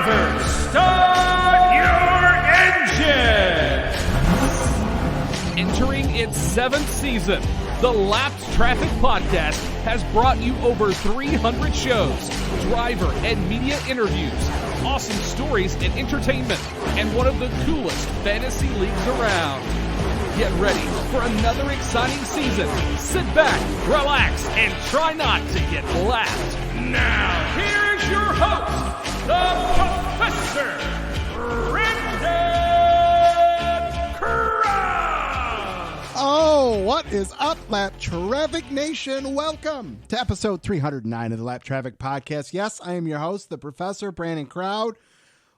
drivers, start your engine! Entering its 7th season, the Lapped Traffic Podcast has brought you over 300 shows, driver and media interviews, awesome stories and entertainment, and one of the coolest fantasy leagues around. Get ready for another exciting season. Sit back, relax, and try not to get lapped. Now, here's your host, the Professor, Brendan Cross. Oh, what is up, Lap Traffic Nation? Welcome to episode 309 of the Lap Traffic Podcast. Yes, I am your host, the Professor, Brandon Crowd.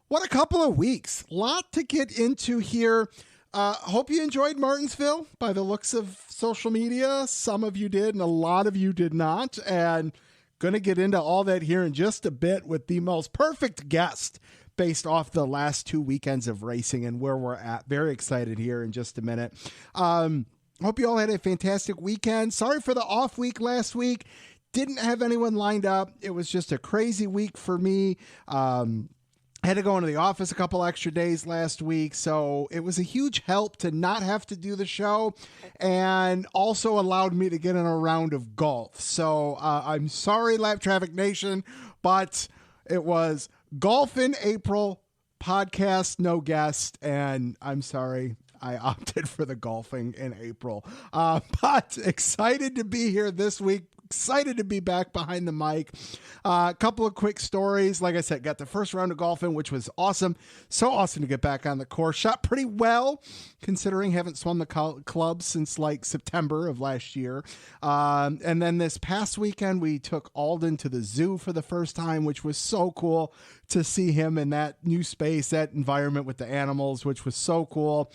What a couple of weeks. Lot to get into here. Hope you enjoyed Martinsville by the looks of social media. Some of you did and a lot of you did not. And going to get into all that here in just a bit with the most perfect guest based off the last 2 weekends of racing and where we're at. Very excited here in just a minute. Hope you all had a fantastic weekend. Sorry for the off week last week. Didn't have anyone lined up. It was just a crazy week for me. Had to go into the office a couple extra days last week, so it was a huge help to not have to do the show and also allowed me to get in a round of golf. So I'm sorry, Lap Traffic Nation, but it was golf in April, podcast, no guest, and I'm sorry. I opted for the golfing in April, but excited to be here this week. Excited to be back behind the mic. A couple of quick stories. Like I said, got the first round of golfing, which was awesome. So awesome to get back on the course. Shot pretty well, considering haven't swum the club since like September of last year. And then this past weekend, we took Alden to the zoo for the first time, which was so cool to see him in that new space, that environment with the animals, which was so cool.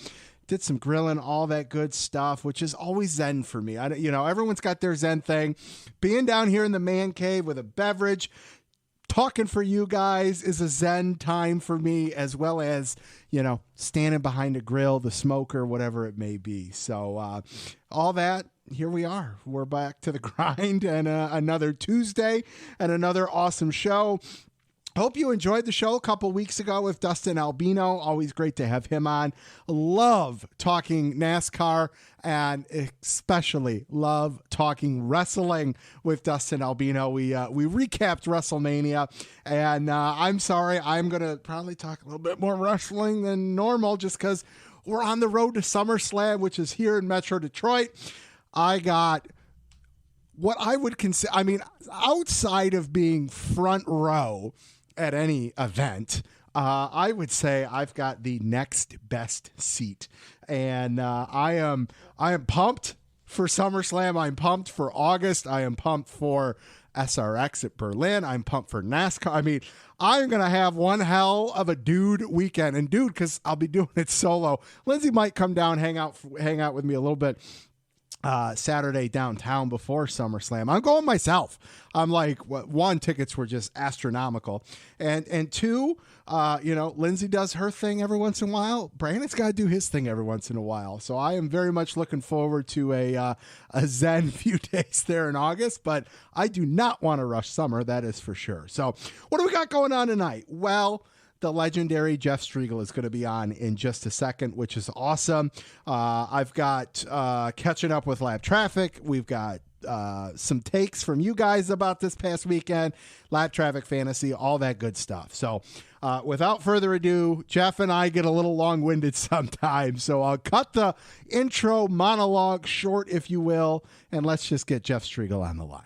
Did some grilling, all that good stuff, which is always zen for me. Everyone's got their zen thing. Being down here in the man cave with a beverage, talking for you guys is a zen time for me, as well as, standing behind a grill, the smoker, whatever it may be. So all that, here we are. We're back to the grind and another Tuesday and another awesome show. Hope you enjoyed the show a couple weeks ago with Dustin Albino. Always great to have him on. Love talking NASCAR and especially love talking wrestling with Dustin Albino. We recapped WrestleMania, and I'm sorry, I'm going to probably talk a little bit more wrestling than normal just because we're on the road to SummerSlam, which is here in Metro Detroit. I got what I would consider, outside of being front row at any event, I would say I've got the next best seat, and I am pumped for SummerSlam. I'm pumped for August. I am pumped for SRX at Berlin. I'm pumped for NASCAR. I'm going to have one hell of a dude weekend, and because I'll be doing it solo. Lindsay might come down, hang out with me a little bit Saturday downtown before SummerSlam. I'm going myself. I'm like, one, tickets were just astronomical. And two, Lindsay does her thing every once in a while. Brandon's got to do his thing every once in a while. So I am very much looking forward to a zen few days there in August, but I do not want to rush summer. That is for sure. So what do we got going on tonight? Well, the legendary Jeff Striegle is going to be on in just a second, which is awesome. I've got catching up with Lap Traffic. We've got some takes from you guys about this past weekend, Lap Traffic Fantasy, all that good stuff. So without further ado, Jeff and I get a little long-winded sometimes, so I'll cut the intro monologue short, if you will, and let's just get Jeff Striegle on the line.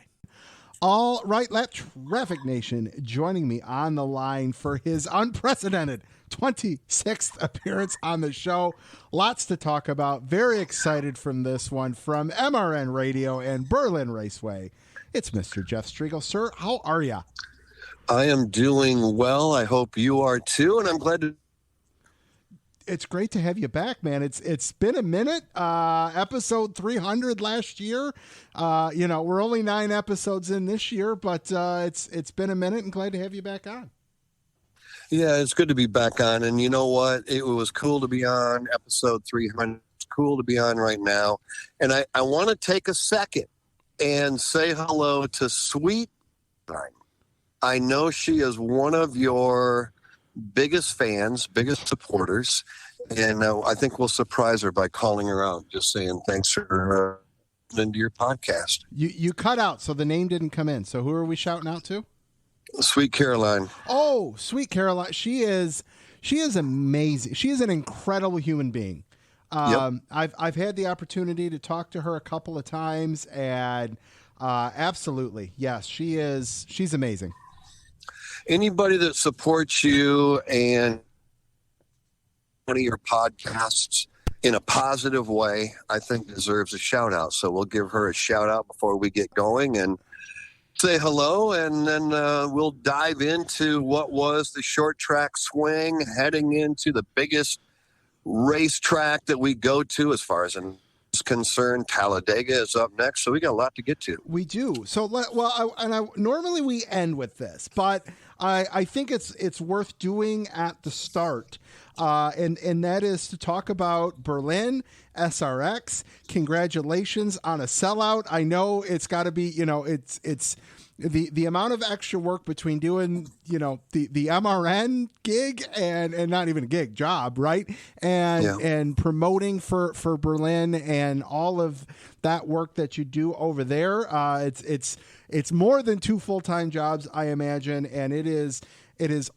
All right, Lap Traffic Nation, joining me on the line for his unprecedented 26th appearance on the show. Lots to talk about. Very excited from this one from MRN Radio and Berlin Raceway. It's Mr. Jeff Striegle. Sir, how are you? I am doing well. I hope you are too, and I'm glad to. It's great to have you back, man. It's been a minute. Episode 300 last year. We're only 9 episodes in this year, but it's been a minute, and glad to have you back on. Yeah, it's good to be back on. And you know what? It was cool to be on episode 300. It's cool to be on right now. And I want to take a second and say hello to Sweet. I know she is one of your biggest fans, biggest supporters. And I think we'll surprise her by calling her out, just saying thanks for into your podcast. You cut out, so the name didn't come in. So who are we shouting out to? Sweet Caroline. Oh, Sweet Caroline. She is amazing. She is an incredible human being. Yep. I've had the opportunity to talk to her a couple of times, and absolutely, yes, she's amazing. Anybody that supports you and one of your podcasts in a positive way, I think deserves a shout out. So we'll give her a shout out before we get going and say hello, and then we'll dive into what was the short track swing heading into the biggest racetrack that we go to as far as is concerned. Talladega is up next, so we got a lot to get to. We do. So, normally we end with this, but I think it's worth doing at the start, and that is to talk about Berlin SRX. Congratulations on a sellout. I know it's got to be, it's the amount of extra work between doing, the MRN gig and not even a gig job, right? And promoting for Berlin and all of that work that you do over there. It's more than 2 full-time jobs, I imagine. And it is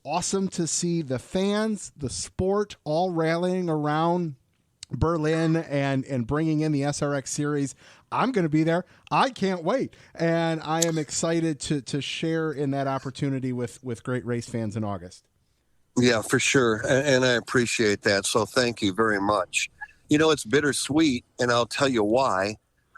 awesome to see the fans, the sport all rallying around Berlin and bringing in the SRX series. I'm going to be there. I can't wait. And I am excited to share in that opportunity with great race fans in August. Yeah, for sure. And I appreciate that. So thank you very much. It's bittersweet, and I'll tell you why.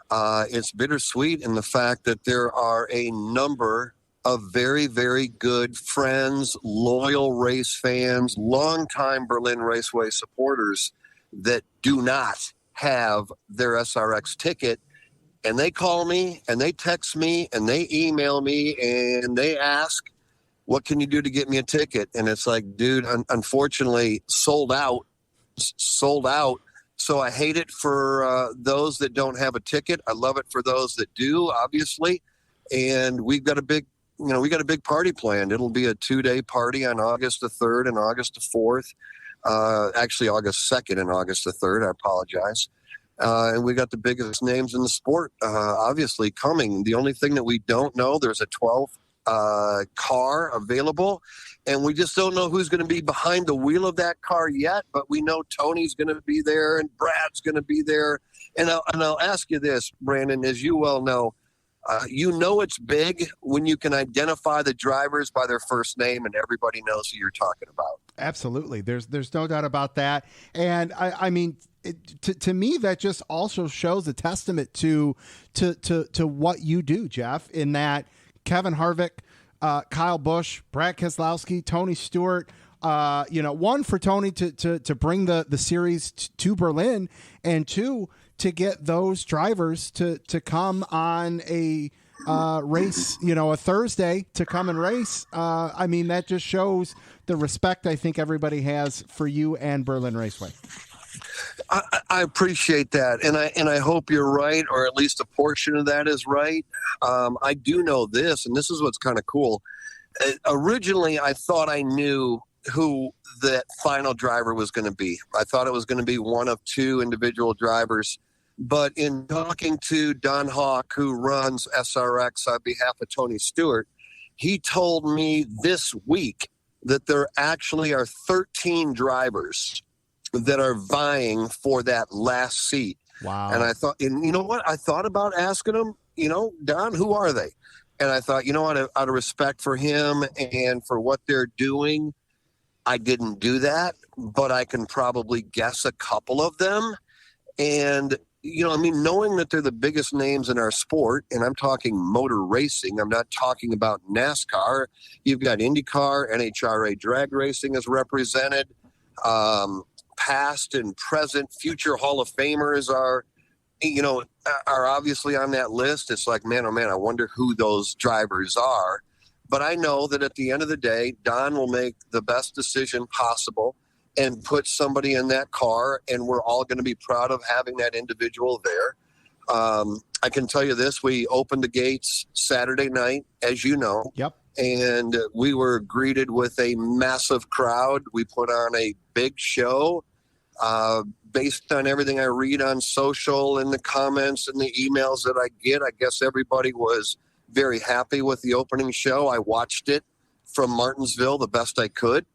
It's bittersweet in the fact that there are a number of very, very good friends, loyal race fans, longtime Berlin Raceway supporters that do not have their SRX ticket. And they call me and they text me and they email me and they ask, what can you do to get me a ticket? And it's like, dude, unfortunately, sold out. So I hate it for those that don't have a ticket. I love it for those that do, obviously. And we've got a big party planned. It'll be a 2-day party on August the 3rd and August the 4th. Actually, August 2nd and August the 3rd. I apologize. And we got the biggest names in the sport, obviously, coming. The only thing that we don't know, there's a 12 car available, and we just don't know who's going to be behind the wheel of that car yet. But we know Tony's going to be there and Brad's going to be there. And I'll ask you this, Brandon, as you well know, it's big when you can identify the drivers by their first name and everybody knows who you're talking about. Absolutely. There's no doubt about that. And I mean, to me, that just also shows a testament to what you do, Jeff, in that Kevin Harvick, Kyle Busch, Brad Keselowski, Tony Stewart, one, for Tony to bring the series to Berlin, and two, to get those drivers to come on a race, a Thursday to come and race. I mean, that just shows the respect I think everybody has for you and Berlin Raceway. I appreciate that, and I hope you're right, or at least a portion of that is right. I do know this, and this is what's kind of cool. Originally, I thought I knew who that final driver was going to be. I thought it was going to be one of 2 individual drivers. But in talking to Don Hawk, who runs SRX on behalf of Tony Stewart, he told me this week that there actually are 13 drivers that are vying for that last seat. Wow. And I thought, and you know what? I thought about asking him, Don, who are they? And I thought, out of respect for him and for what they're doing, I didn't do that, but I can probably guess a couple of them. And, knowing that they're the biggest names in our sport, and I'm talking motor racing, I'm not talking about NASCAR. You've got IndyCar, NHRA drag racing is represented. Past and present, future Hall of Famers are obviously on that list. It's like, man, oh man, I wonder who those drivers are. But I know that at the end of the day, Don will make the best decision possible and put somebody in that car, and we're all going to be proud of having that individual there. I can tell you this, we opened the gates Saturday night, as you know. Yep. and we were greeted with a massive crowd. We put on a big show. Based on everything I read on social and the comments and the emails that I get, I guess everybody was very happy with the opening show. I watched it from Martinsville the best I could,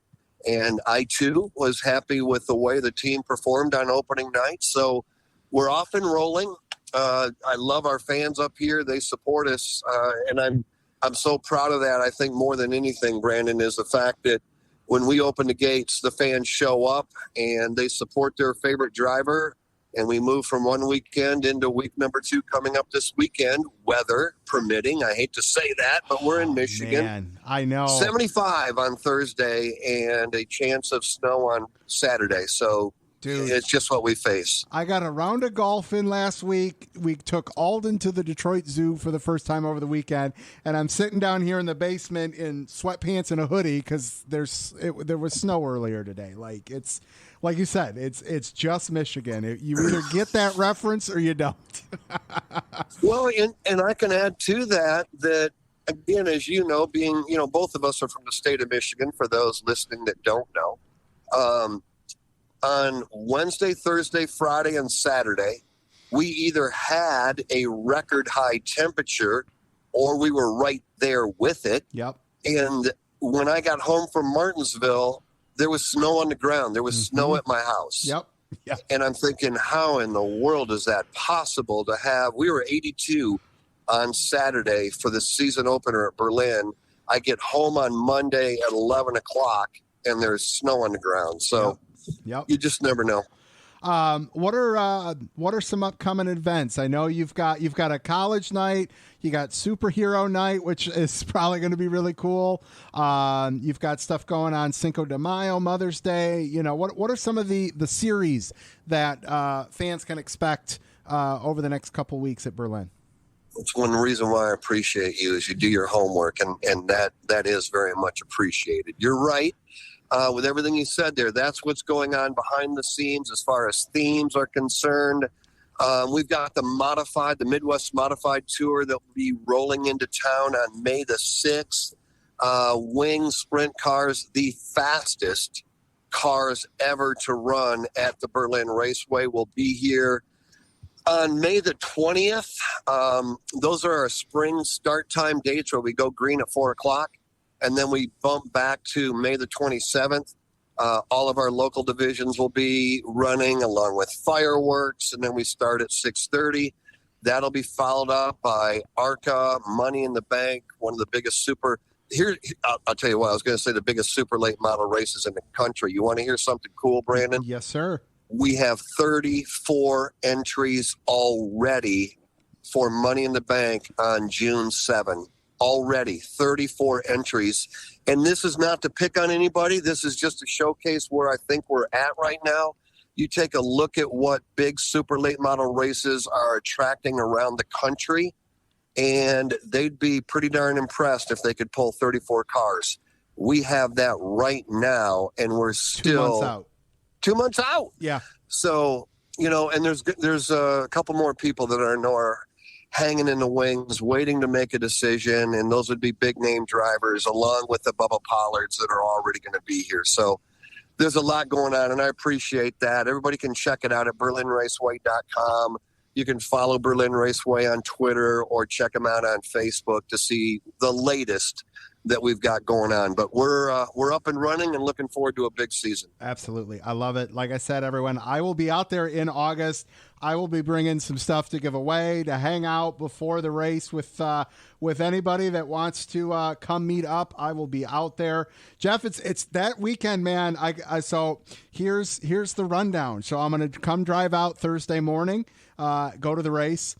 and I too was happy with the way the team performed on opening night. So we're off and rolling. I love our fans up here. They support us, and I'm so proud of that. I think more than anything, Brandon, is the fact that when we open the gates, the fans show up and they support their favorite driver. And we move from one weekend into week number 2 coming up this weekend, weather permitting. I hate to say that, but we're in Michigan. Man, I know. 75 on Thursday and a chance of snow on Saturday. So dude, it's just what we face. I got a round of golf in last week. We took Alden to the Detroit Zoo for the first time over the weekend, and I'm sitting down here in the basement in sweatpants and a hoodie because there was snow earlier today. Like it's like you said, it's just Michigan. You either get that reference or you don't. Well, and I can add to that again, as you know, being both of us are from the state of Michigan. For those listening that don't know. On Wednesday, Thursday, Friday, and Saturday, we either had a record high temperature or we were right there with it. Yep. And when I got home from Martinsville, there was snow on the ground. There was snow at my house. Yep. And I'm thinking, how in the world is that possible to have? We were 82 on Saturday for the season opener at Berlin. I get home on Monday at 11 o'clock and there's snow on the ground. So yep. You just never know. What are some upcoming events? I know you've got a college night, you got superhero night, which is probably going to be really cool. You've got stuff going on Cinco de Mayo, Mother's Day. What are some of the series that fans can expect over the next couple weeks at Berlin? It's one reason why I appreciate you is you do your homework, and that is very much appreciated. You're right. With everything you said there, that's what's going on behind the scenes as far as themes are concerned. We've got the Midwest Modified Tour that will be rolling into town on May the 6th. Wing Sprint cars, the fastest cars ever to run at the Berlin Raceway, will be here on May the 20th. Those are our spring start time dates where we go green at 4 o'clock. And then we bump back to May the 27th. All of our local divisions will be running along with fireworks, and then we start at 6:30. That'll be followed up by ARCA, Money in the Bank, one of the biggest I'll tell you what, I was going to say the biggest super late model races in the country. You want to hear something cool, Brandon? Yes, sir. We have 34 entries already for Money in the Bank on June 7th. Already 34 entries. And this is not to pick on anybody. This is just to showcase where I think we're at right now. You take a look at what big super late model races are attracting around the country, and they'd be pretty darn impressed if they could pull 34 cars. We have that right now, and we're still 2 months out. Yeah. So, and there's a couple more people that are hanging in the wings, waiting to make a decision, and those would be big name drivers along with the Bubba Pollards that are already going to be here. So there's a lot going on, and I appreciate that. Everybody can check it out at berlinraceway.com. You can follow Berlin Raceway on Twitter or check them out on Facebook to see the latest that we've got going on. But we're up and running and looking forward to a big season. Absolutely. I love it. Like I said, everyone, I will be out there in August. I will be bringing some stuff to give away, to hang out before the race with anybody that wants to come meet up. I will be out there. Jeff, it's that weekend, man. So here's the rundown. So I'm going to come drive out Thursday morning, go to the race,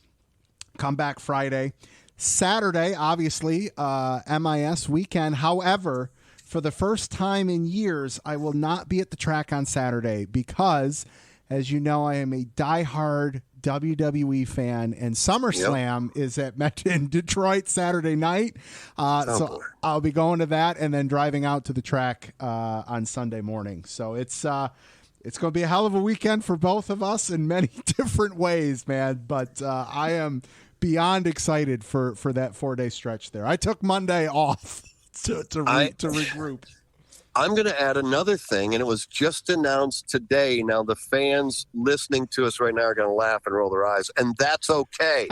come back Friday. Saturday, obviously, MIS weekend. However, for the first time in years, I will not be at the track on Saturday because, as you know, I am a diehard WWE fan, and SummerSlam is in Detroit Saturday night. So I'll be going to that and then driving out to the track on Sunday morning. So it's going to be a hell of a weekend for both of us in many different ways, man. But I am beyond excited for that 4-day stretch there. I took Monday off to regroup. I'm going to add another thing, and it was just announced today. Now, the fans listening to us right now are going to laugh and roll their eyes, and that's okay.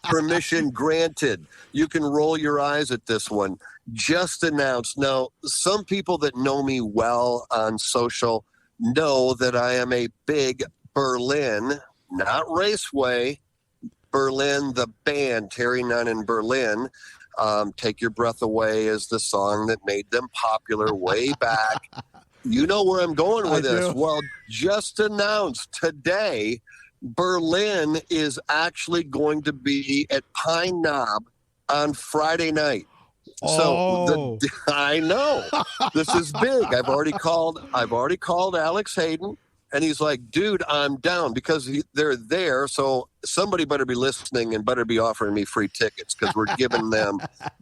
Permission granted. You can roll your eyes at this one. Just announced. Now, some people that know me well on social know that I am a big Berlin, not Raceway, Berlin, the band, Terry Nunn in Berlin. Take Your Breath Away is the song that made them popular way back. You know where I'm going with this. Well, just announced today, Berlin is actually going to be at Pine Knob on Friday night. So I know this is big. I've already called Alex Hayden. And he's like, dude, I'm down because they're there. So somebody better be listening and better be offering me free tickets because we're giving them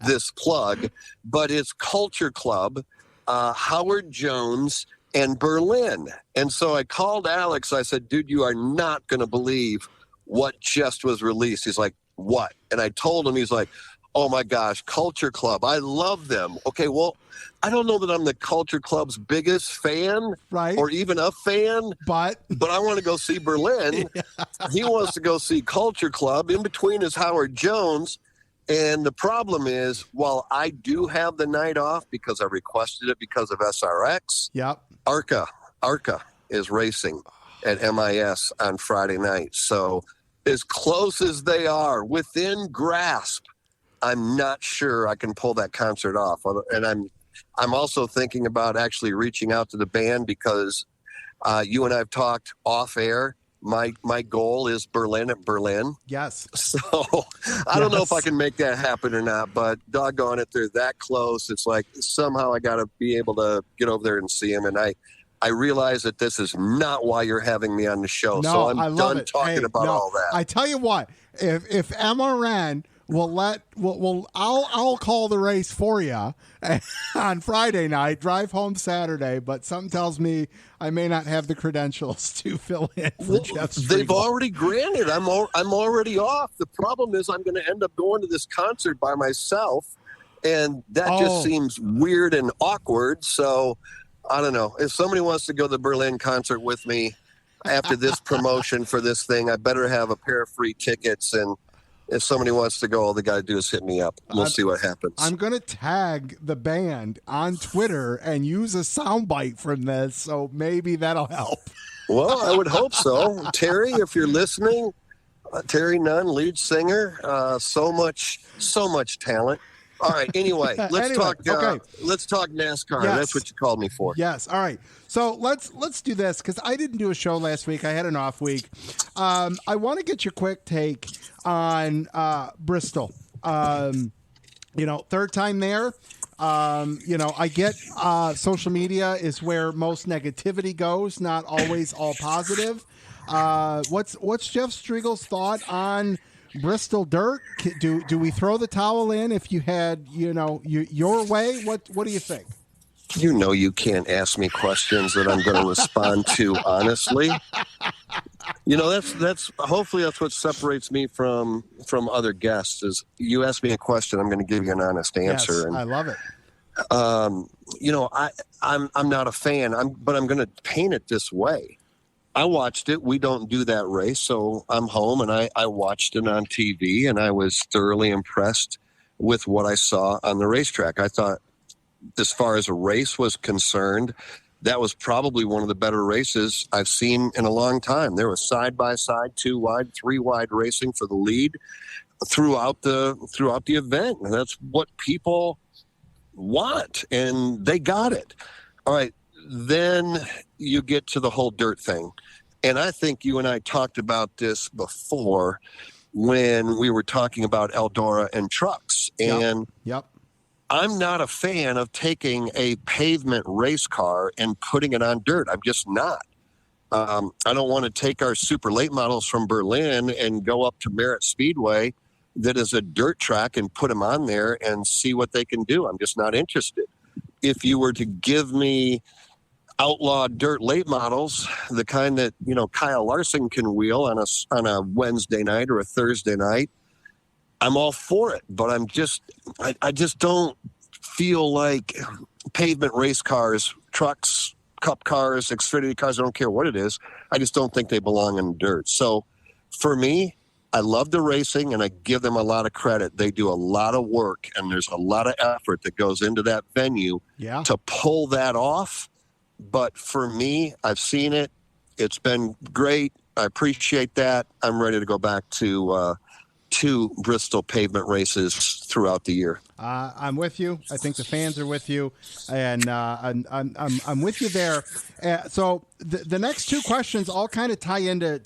this plug. But it's Culture Club, Howard Jones, and Berlin. And so I called Alex. I said, dude, you are not going to believe what just was released. He's like, what? And I told him, he's like, oh, my gosh, Culture Club. I love them. Okay, well, I don't know that I'm the Culture Club's biggest fan, right, or even a fan, but I want to go see Berlin. Yeah. He wants to go see Culture Club. In between is Howard Jones. And the problem is, while I do have the night off because I requested it because of SRX, yep, ARCA is racing at MIS on Friday night. So as close as they are, within grasp, I'm not sure I can pull that concert off. And I'm also thinking about actually reaching out to the band because you and I have talked off air. My goal is Berlin at Berlin. Yes. So I don't know if I can make that happen or not, but doggone it, they're that close. It's like somehow I got to be able to get over there and see them. And I realize that this is not why you're having me on the show. No, so I'm I love done it. talking about all that. I tell you what, if MRN I'll call the race for you on Friday night, drive home Saturday, but something tells me I may not have the credentials to fill in for Jeff Striegle. They've already granted. I'm already off. The problem is I'm going to end up going to this concert by myself, and that just seems weird and awkward. So I don't know. If somebody wants to go to the Berlin concert with me after this promotion for this thing, I better have a pair of free tickets. And if somebody wants to go, all they got to do is hit me up. We'll see what happens. I'm going to tag the band on Twitter and use a soundbite from this, so maybe that'll help. Well, I would hope so. Terry, if you're listening, Terry Nunn, lead singer, so much talent. All right. Anyway, let's talk NASCAR. Yes. That's what you called me for. Yes. All right. So let's do this because I didn't do a show last week. I had an off week. I want to get your quick take on Bristol. Third time there. I get social media is where most negativity goes, not always all positive. What's Jeff Striegle's thought on Bristol dirt? Do we throw the towel in if you had, your way? What do you think? You can't ask me questions that I'm going to respond to honestly. That's hopefully that's what separates me from other guests is you ask me a question, I'm going to give you an honest answer. Yes, and I love it. I'm not a fan, but I'm going to paint it this way. I watched it. We don't do that race, so I'm home, and I watched it on TV, and I was thoroughly impressed with what I saw on the racetrack. I thought, as far as a race was concerned, that was probably one of the better races I've seen in a long time. There was side-by-side, 2 wide, 3 wide racing for the lead throughout the event, and that's what people want, and they got it. All right. Then you get to the whole dirt thing. And I think you and I talked about this before when we were talking about Eldora and trucks. And yep. I'm not a fan of taking a pavement race car and putting it on dirt. I'm just not. I don't want to take our super late models from Berlin and go up to Merritt Speedway that is a dirt track and put them on there and see what they can do. I'm just not interested. If you were to give me outlaw dirt late models, the kind that Kyle Larson can wheel on a Wednesday night or a Thursday night, I'm all for it. But I just don't feel like pavement race cars, trucks, cup cars, Xfinity cars, I don't care what it is. I just don't think they belong in dirt. So for me, I love the racing, and I give them a lot of credit. They do a lot of work, and there's a lot of effort that goes into that venue to pull that off. But for me, I've seen it. It's been great. I appreciate that. I'm ready to go back to 2 Bristol pavement races throughout the year. I'm with you. I think the fans are with you, and I'm with you there. So the next 2 questions all kind of tie into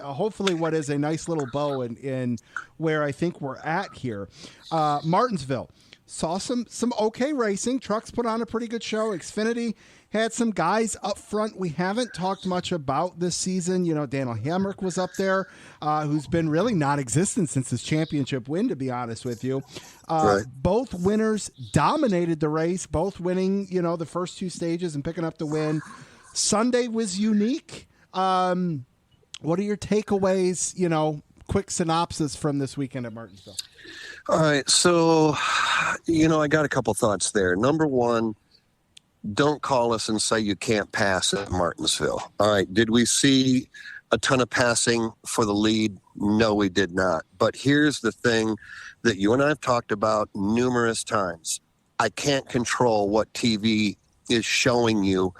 hopefully what is a nice little bow in where I think we're at here. Martinsville saw some okay racing. Trucks put on a pretty good show. Xfinity had some guys up front we haven't talked much about this season. You know, Daniel Hamrick was up there, who's been really non-existent since his championship win, to be honest with you. Right. Both winners dominated the race, both winning, you know, the first 2 stages and picking up the win. Sunday was unique. What are your takeaways, you know, quick synopsis from this weekend at Martinsville? All right. So, you know, I got a couple thoughts there. Number one, don't call us and say you can't pass at Martinsville. All right. Did we see a ton of passing for the lead? No, we did not. But here's the thing that you and I have talked about numerous times. I can't control what TV is showing you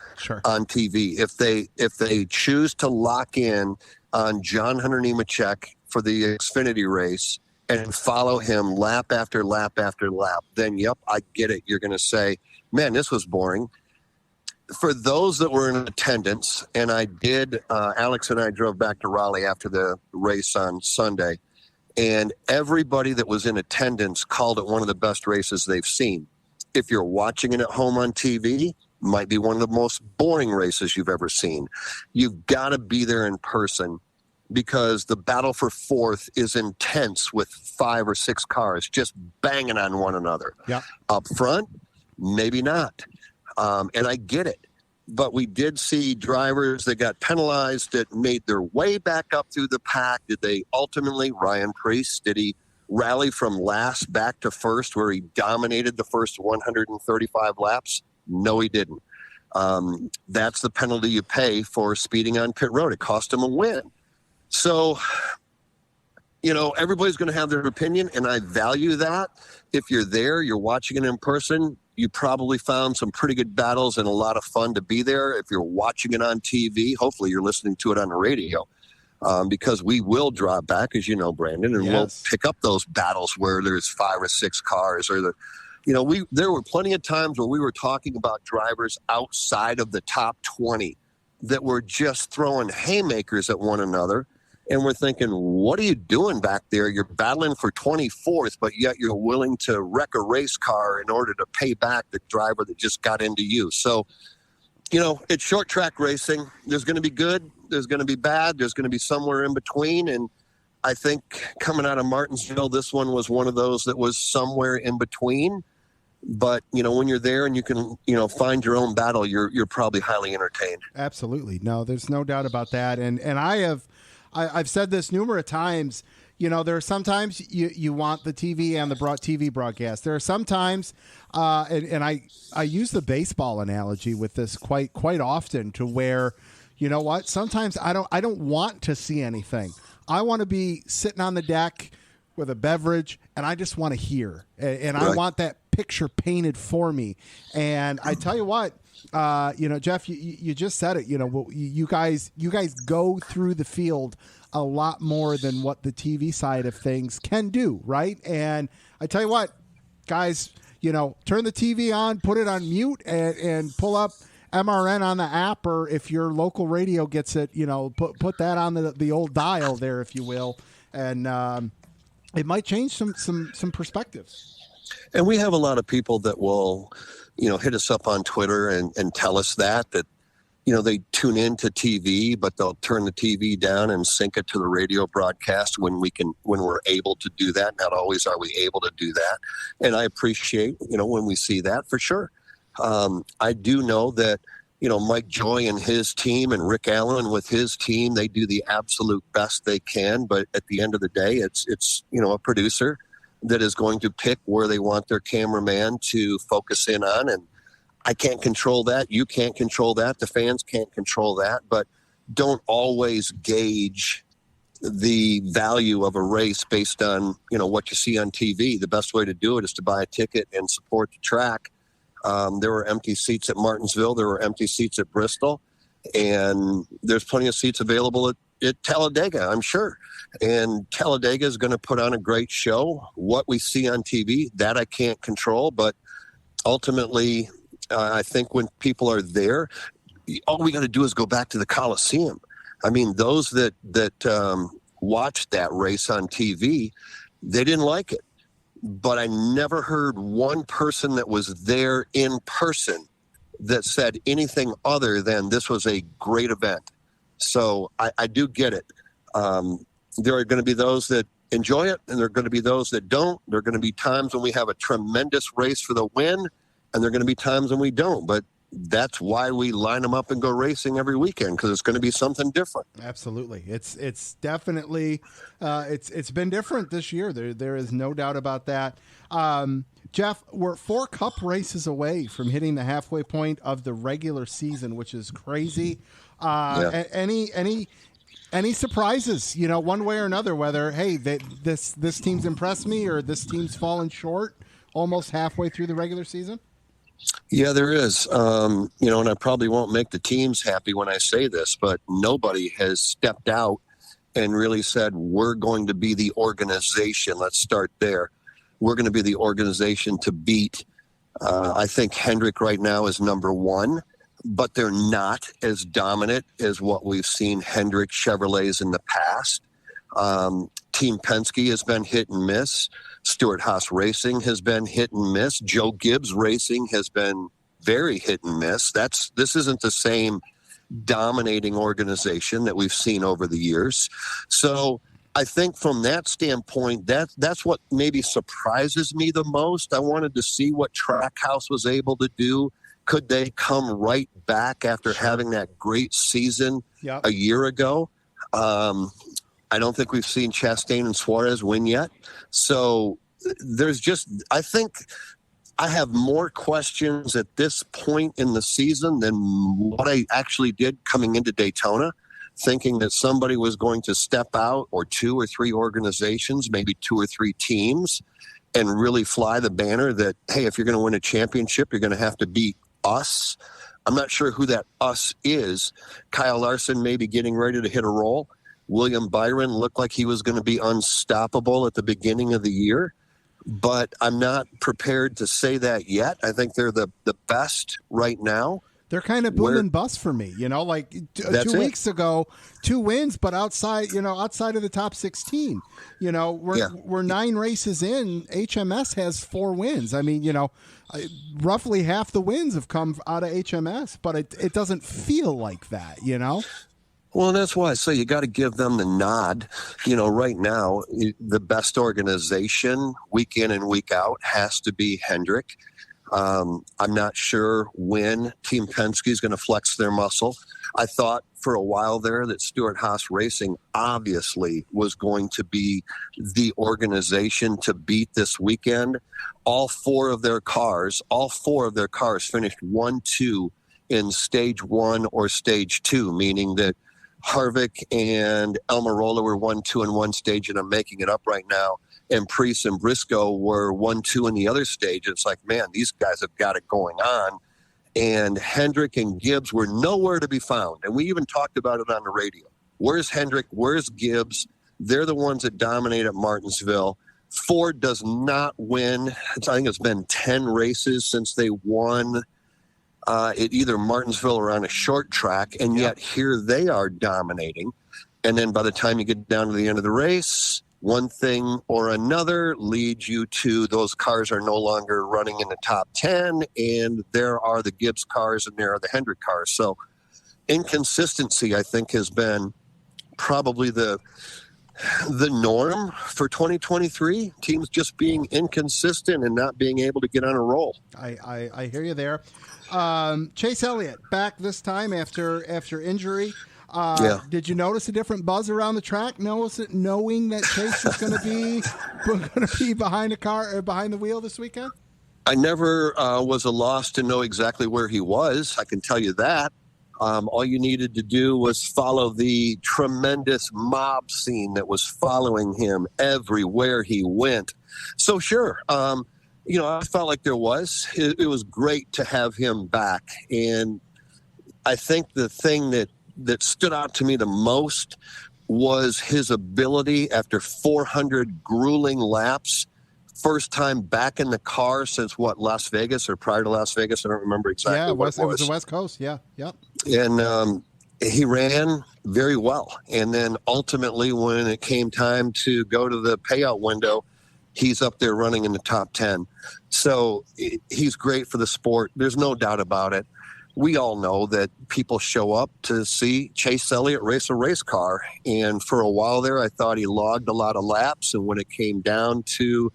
on TV. If they choose to lock in on John Hunter Nemechek for the Xfinity race and follow him lap after lap after lap, then, yep, I get it. You're going to say, man, this was boring. For those that were in attendance, and I did, Alex and I drove back to Raleigh after the race on Sunday, and everybody that was in attendance called it one of the best races they've seen. If you're watching it at home on TV, might be one of the most boring races you've ever seen. You've got to be there in person, because the battle for fourth is intense with 5 or 6 cars just banging on one another. Yeah. Up front, maybe not. And I get it. But we did see drivers that got penalized that made their way back up through the pack. Did they ultimately, Ryan Preece, did he rally from last back to first where he dominated the first 135 laps? No, he didn't. That's the penalty you pay for speeding on pit road. It cost him a win. So, you know, everybody's going to have their opinion, and I value that. If you're there, you're watching it in person, you probably found some pretty good battles and a lot of fun to be there. If you're watching it on TV, hopefully you're listening to it on the radio, because we will drop back, as you know, Brandon, and we'll pick up those battles where there's 5 or 6 cars, or there were plenty of times where we were talking about drivers outside of the top 20 that were just throwing haymakers at one another. And we're thinking, what are you doing back there? You're battling for 24th, but yet you're willing to wreck a race car in order to pay back the driver that just got into you. So, you know, it's short track racing. There's going to be good. There's going to be bad. There's going to be somewhere in between. And I think coming out of Martinsville, this one was one of those that was somewhere in between. But, you know, when you're there and you can, you know, find your own battle, you're probably highly entertained. Absolutely. No, there's no doubt about that. And I've said this numerous times. You know, there are sometimes you want the TV and the TV broadcast. There are sometimes, and I use the baseball analogy with this quite often, to where, you know what, sometimes I don't want to see anything. I want to be sitting on the deck with a beverage, and I just want to hear, and I want that picture painted for me. And I tell you what, you know, Jeff, you just said it. You know, you guys go through the field a lot more than what the TV side of things can do, right? And I tell you what, guys, you know, turn the TV on, put it on mute, and pull up MRN on the app, or if your local radio gets it, you know, put that on the old dial there, if you will, and it might change some perspectives. And we have a lot of people that will, you know, hit us up on Twitter and tell us that, you know, they tune into TV, but they'll turn the TV down and sync it to the radio broadcast when we're able to do that. Not always are we able to do that. And I appreciate, you know, when we see that, for sure. I do know that, you know, Mike Joy and his team and Rick Allen with his team, they do the absolute best they can. But at the end of the day, it's you know, a producer that is going to pick where they want their cameraman to focus in on. And I can't control that. You can't control that. The fans can't control that. But don't always gauge the value of a race based on, what you see on TV. The best way to do it is to buy a ticket and support the track. There were empty seats at Martinsville. There were empty seats at Bristol. And there's plenty of seats available at Talladega, I'm sure. And Talladega is going to put on a great show. What we see on TV, that I can't control. But ultimately, I think when people are there, all we got to do is go back to the Coliseum. I mean, those that watched that race on TV, they didn't like it. But I never heard one person that was there in person that said anything other than this was a great event. So I do get it. There are going to be those that enjoy it, and there are going to be those that don't. There are going to be times when we have a tremendous race for the win, and there are going to be times when we don't. But that's why we line them up and go racing every weekend, because it's going to be something different. Absolutely. It's definitely it's been different this year. There is no doubt about that. Jeff, we're 4 Cup races away from hitting the halfway point of the regular season, which is crazy. Any surprises, one way or another, whether, hey, this team's impressed me or this team's fallen short almost halfway through the regular season? Yeah, there is. And I probably won't make the teams happy when I say this, but nobody has stepped out and really said, we're going to be the organization. Let's start there. We're going to be the organization to beat. I think Hendrick right now is number 1, but they're not as dominant as what we've seen Hendrick Chevrolets in the past. Team Penske has been hit and miss. Stewart-Haas Racing has been hit and miss. Joe Gibbs Racing has been very hit and miss. This isn't the same dominating organization that we've seen over the years. So I think from that standpoint, that's what maybe surprises me the most. I wanted to see what Trackhouse was able to do. Could they come right back after having that great season a year ago? I don't think we've seen Chastain and Suarez win yet. So I think I have more questions at this point in the season than what I actually did coming into Daytona, thinking that somebody was going to step out, or 2 or 3 organizations, maybe 2 or 3 teams, and really fly the banner that, hey, if you're going to win a championship, you're going to have to beat us. I'm not sure who that us is. Kyle Larson may be getting ready to hit a roll. William Byron looked like he was going to be unstoppable at the beginning of the year, but I'm not prepared to say that yet. I think they're the best right now. They're kind of boom and bust for me, like 2 weeks ago, 2 wins, but outside of the top 16, we're 9 races in. HMS has 4 wins. I mean, roughly half the wins have come out of HMS, but it doesn't feel like that, Well, that's why I say you got to give them the nod. Right now, the best organization week in and week out has to be Hendrick. I'm not sure when Team Penske is going to flex their muscle. I thought for a while there that Stewart-Haas Racing obviously was going to be the organization to beat this weekend. All four of their cars finished 1-2 in stage 1 or stage 2, meaning that Harvick and Almirola were 1-2 in one stage, and I'm making it up right now. And Preece and Briscoe were 1-2 in the other stage. It's like, man, these guys have got it going on. And Hendrick and Gibbs were nowhere to be found. And we even talked about it on the radio. Where's Hendrick? Where's Gibbs? They're the ones that dominate at Martinsville. Ford does not win. I think it's been 10 races since they won at either Martinsville or on a short track, and yet here they are dominating. And then by the time you get down to the end of the race, one thing or another leads you to those cars are no longer running in the top 10, and there are the Gibbs cars and there are the Hendrick cars. So inconsistency, I think, has been probably the norm for 2023. Teams just being inconsistent and not being able to get on a roll. I hear you there. Chase Elliott back this time after injury. Did you notice a different buzz around the track? Knowing that Chase is going to be behind a car or behind the wheel this weekend? I never was a loss to know exactly where he was. I can tell you that. All you needed to do was follow the tremendous mob scene that was following him everywhere he went. So sure, I felt like there was. It was great to have him back. And I think the thing that stood out to me the most was his ability after 400 grueling laps, first time back in the car since Las Vegas or prior to Las Vegas. I don't remember exactly. Yeah, it was the West Coast. Yeah. Yep. And he ran very well. And then ultimately when it came time to go to the payout window, he's up there running in the top 10. So he's great for the sport. There's no doubt about it. We all know that people show up to see Chase Elliott race a race car. And for a while there, I thought he logged a lot of laps. And when it came down to,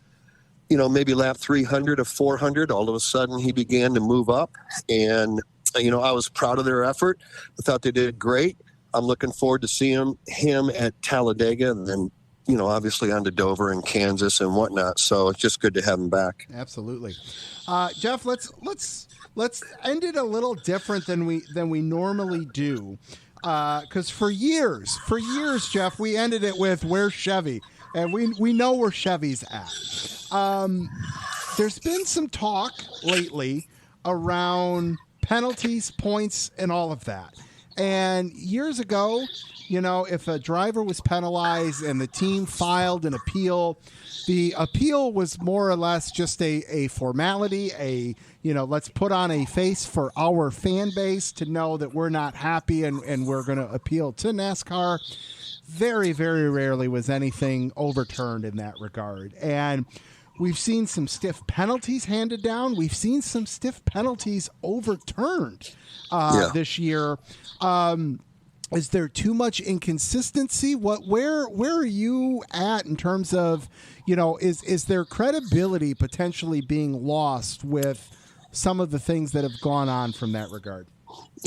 maybe lap 300 or 400, all of a sudden he began to move up. And, I was proud of their effort. I thought they did great. I'm looking forward to seeing him at Talladega and then, obviously on to Dover and Kansas and whatnot. So it's just good to have him back. Absolutely. Jeff, let's end it a little different than we normally do. Because for years, Jeff, we ended it with "Where's Chevy?" And we know where Chevy's at. There's been some talk lately around penalties, points, and all of that. And years ago, if a driver was penalized and the team filed an appeal, the appeal was more or less just a formality, let's put on a face for our fan base to know that we're not happy and we're going to appeal to NASCAR. Very, very rarely was anything overturned in that regard. And we've seen some stiff penalties handed down. We've seen some stiff penalties overturned this year. Is there too much inconsistency? Where are you at in terms of, is there credibility potentially being lost with some of the things that have gone on from that regard?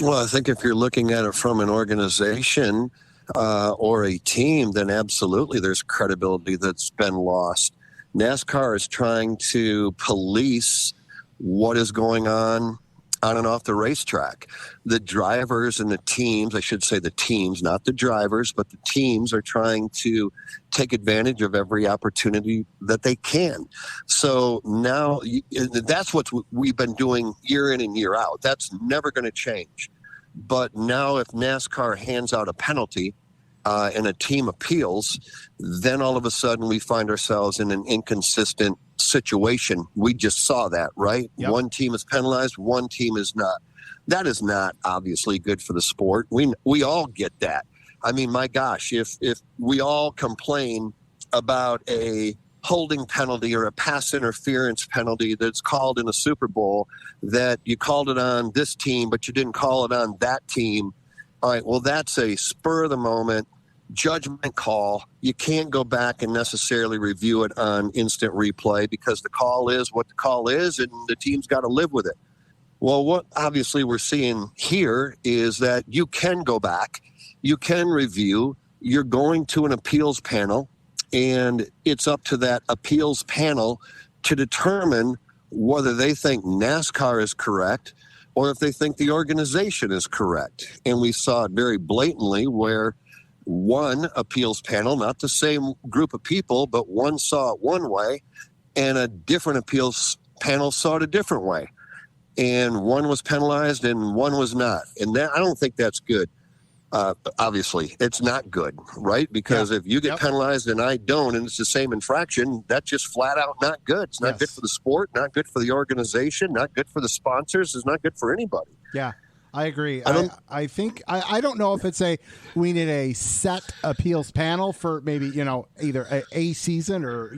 Well, I think if you're looking at it from an organization or a team, then absolutely there's credibility that's been lost. NASCAR is trying to police what is going on and off the racetrack. The drivers and the teams, I should say the teams, not the drivers, but the teams are trying to take advantage of every opportunity that they can. So now that's what we've been doing year in and year out. That's never going to change. But now if NASCAR hands out a penalty and a team appeals, then all of a sudden we find ourselves in an inconsistent situation. We just saw that, right? Yep. One team is penalized, one team is not. That is not obviously good for the sport. We all get that. I mean, my gosh, if we all complain about a holding penalty or a pass interference penalty that's called in a Super Bowl, that you called it on this team, but you didn't call it on that team. All right, well, that's a spur of the moment judgment call. You can't go back and necessarily review it on instant replay because the call is what the call is and the team's got to live with it. Well, what obviously we're seeing here is that you can go back, you can review, you're going to an appeals panel, and it's up to that appeals panel to determine whether they think NASCAR is correct or if they think the organization is correct. And we saw it very blatantly where one appeals panel, not the same group of people, but one saw it one way and a different appeals panel saw it a different way. And one was penalized and one was not. And that, I don't think that's good. Obviously, it's not good, right? Because if you get penalized and I don't, and it's the same infraction, that's just flat out not good. It's not good for the sport, not good for the organization, not good for the sponsors. It's not good for anybody. Yeah, I agree. I think I don't know if we need a set appeals panel for maybe, either a season or,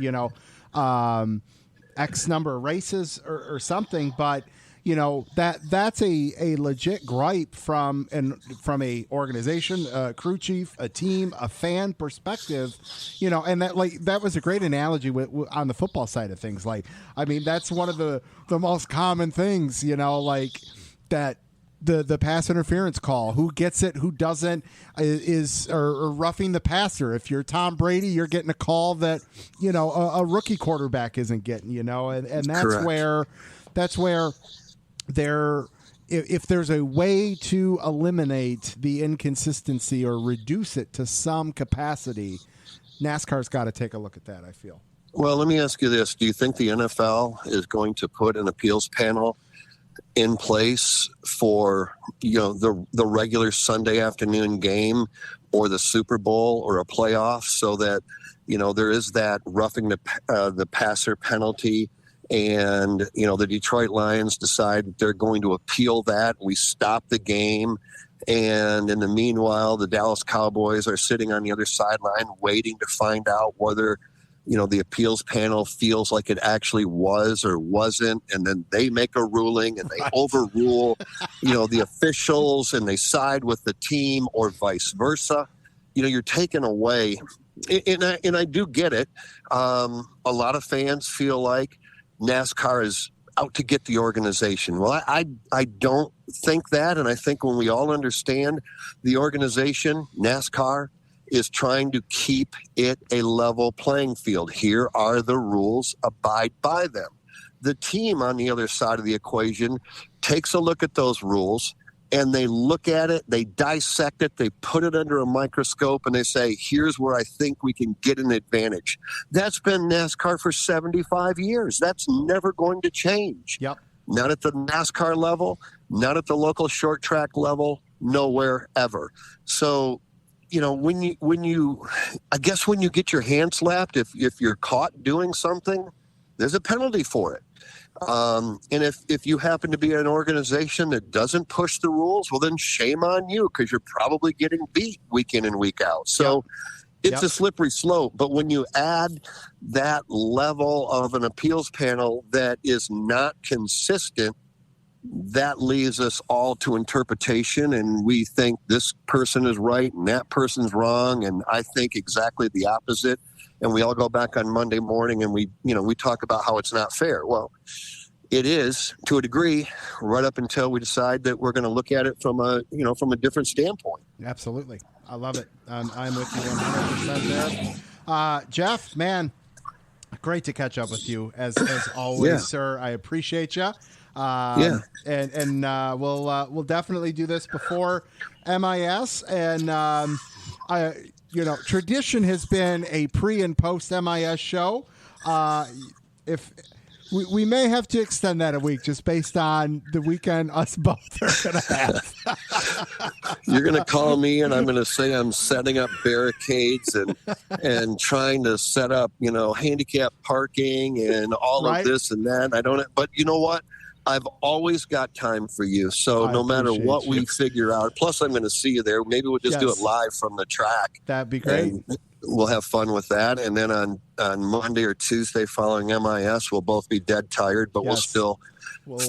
X number of races or something, but that's a legit gripe from a organization, a crew chief, a team, a fan perspective, and that was a great analogy on the football side of things. That's one of the most common things, that the pass interference call, who gets it, who doesn't, or roughing the passer. If you're Tom Brady, you're getting a call that, a rookie quarterback isn't getting, and that's Correct. that's where if there's a way to eliminate the inconsistency or reduce it to some capacity, NASCAR's got to take a look at that, I feel. Well, let me ask you this. Do you think the NFL is going to put an appeals panel in place for, the regular Sunday afternoon game or the Super Bowl or a playoff so that, there is that roughing the passer penalty, and, the Detroit Lions decide they're going to appeal that. We stop the game. And in the meanwhile, the Dallas Cowboys are sitting on the other sideline waiting to find out whether, the appeals panel feels like it actually was or wasn't. And then they make a ruling and they overrule, the officials, and they side with the team or vice versa. You're taken away. And I do get it. A lot of fans feel like NASCAR is out to get the organization. Well, I don't think that. And I think when we all understand the organization, NASCAR is trying to keep it a level playing field. Here are the rules, abide by them. The team on the other side of the equation takes a look at those rules, and they look at it, they dissect it, they put it under a microscope, and they say, here's where I think we can get an advantage. That's been NASCAR for 75 years. That's never going to change. Yep. Not at the NASCAR level, not at the local short track level, nowhere ever. So, when you get your hand slapped, if you're caught doing something, there's a penalty for it. And if you happen to be an organization that doesn't push the rules, well, then shame on you, because you're probably getting beat week in and week out. So it's a slippery slope. But when you add that level of an appeals panel that is not consistent, that leaves us all to interpretation, and we think this person is right and that person's wrong, and I think exactly the opposite. And we all go back on Monday morning and we talk about how it's not fair. Well, it is to a degree, right up until we decide that we're going to look at it from a different standpoint. Absolutely. I love it. I'm with you 100% there. Jeff, man, great to catch up with you as always, sir. I appreciate you. And we'll definitely do this before MIS, and tradition has been a pre and post MIS show. If we may have to extend that a week just based on the weekend us both are going to have. You're going to call me and I'm going to say I'm setting up barricades and trying to set up, handicap parking and all of this and that. But you know what? I've always got time for you. So no matter what we figure out, plus I'm going to see you there. Maybe we'll just do it live from the track. That'd be great. We'll have fun with that. And then on Monday or Tuesday following MIS, we'll both be dead tired, but we'll still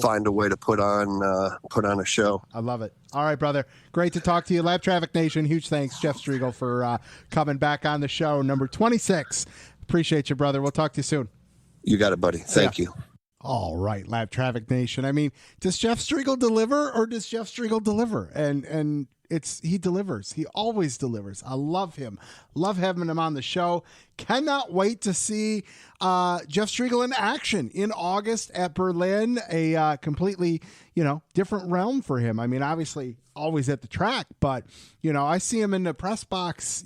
find a way to put on a show. I love it. All right, brother. Great to talk to you. Lab Traffic Nation, huge thanks, Jeff Striegle, for coming back on the show. Number 26. Appreciate you, brother. We'll talk to you soon. You got it, buddy. Thank you. All right, Lab Traffic Nation. I mean, does Jeff Striegle deliver, or does Jeff Striegle deliver? And he delivers. He always delivers. I love him. Love having him on the show. Cannot wait to see Jeff Striegle in action in August at Berlin. A completely, different realm for him. I mean, obviously always at the track, but I see him in the press box.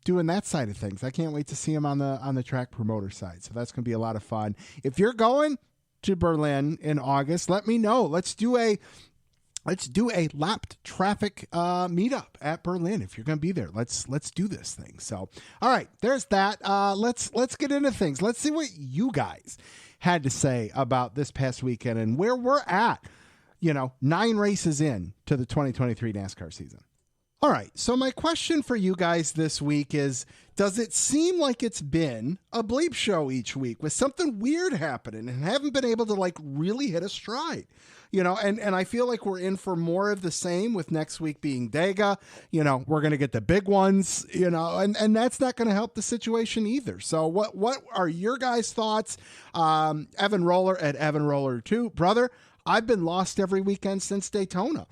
Doing that side of things. I can't wait to see him on the track promoter side. So that's going to be a lot of fun. If you're going to Berlin in August, let me know. Let's do a lapped traffic meetup at Berlin. If you're going to be there, let's do this thing. So, all right, there's that. Let's get into things. Let's see what you guys had to say about this past weekend and where we're at. 9 races in to the 2023 NASCAR season. All right, so my question for you guys this week is, does it seem like it's been a bleep show each week with something weird happening and haven't been able to really hit a stride? And I feel like we're in for more of the same, with next week being Dega. We're going to get the big ones, and that's not going to help the situation either. So what are your guys' thoughts? Evan Roller at Evan Roller 2, brother, I've been lost every weekend since Daytona.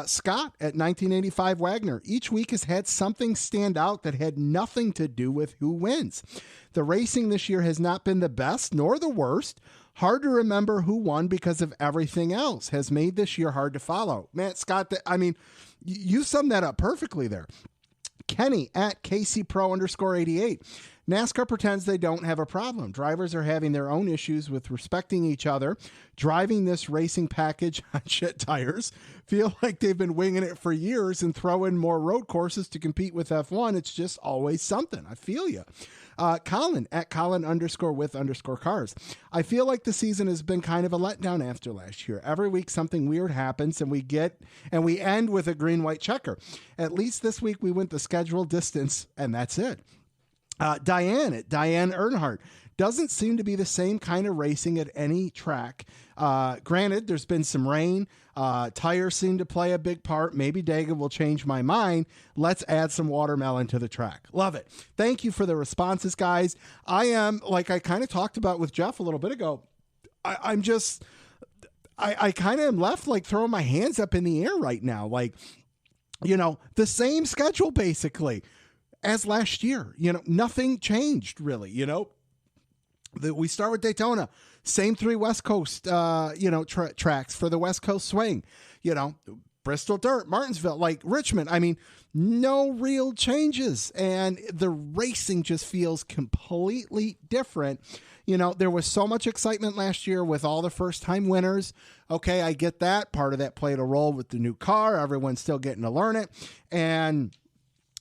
Scott at 1985 Wagner. Each week has had something stand out that had nothing to do with who wins. The racing this year has not been the best nor the worst. Hard to remember who won because of everything else. Has made this year hard to follow. Man, Scott, you summed that up perfectly there. Kenny at KCPro_88. NASCAR pretends they don't have a problem. Drivers are having their own issues with respecting each other, driving this racing package on shit tires, feel like they've been winging it for years and throw in more road courses to compete with F1. It's just always something. I feel you. Colin at Colin_with_cars. I feel like the season has been kind of a letdown after last year. Every week something weird happens and we end with a green-white checker. At least this week we went the scheduled distance and that's it. Diane at Diane Earnhardt. Doesn't seem to be the same kind of racing at any track. Granted, there's been some rain. Tires seem to play a big part. Maybe Dagan will change my mind. Let's add some watermelon to the track. Love it. Thank you for the responses, guys. I am, like I kind of talked about with Jeff a little bit ago, I kind of am left like throwing my hands up in the air right now. Like, the same schedule basically as last year. Nothing changed really. We start with Daytona, same 3 West Coast, tracks for the West Coast swing, Bristol Dirt, Martinsville, like Richmond. I mean, no real changes. And the racing just feels completely different. There was so much excitement last year with all the first time winners. Okay. I get that. Part of that played a role with the new car. Everyone's still getting to learn it. And,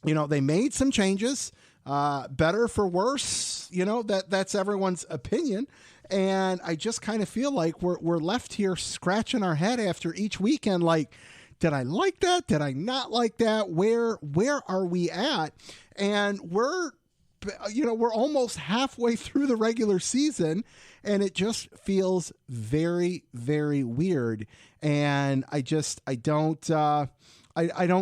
they made some changes. Better for worse, that's everyone's opinion. And I just kind of feel like we're left here scratching our head after each weekend. Like, did I like that? Did I not like that? Where are we at? And we're almost halfway through the regular season and it just feels very, very weird. And I don't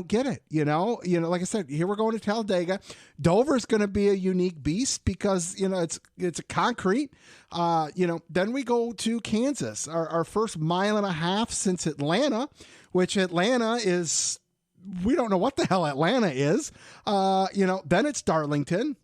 get it. Like I said, here we're going to Talladega. Dover's going to be a unique beast because, it's a concrete. Then we go to Kansas, our first 1.5 miles since Atlanta, which Atlanta is, we don't know what the hell Atlanta is. Then it's Darlington.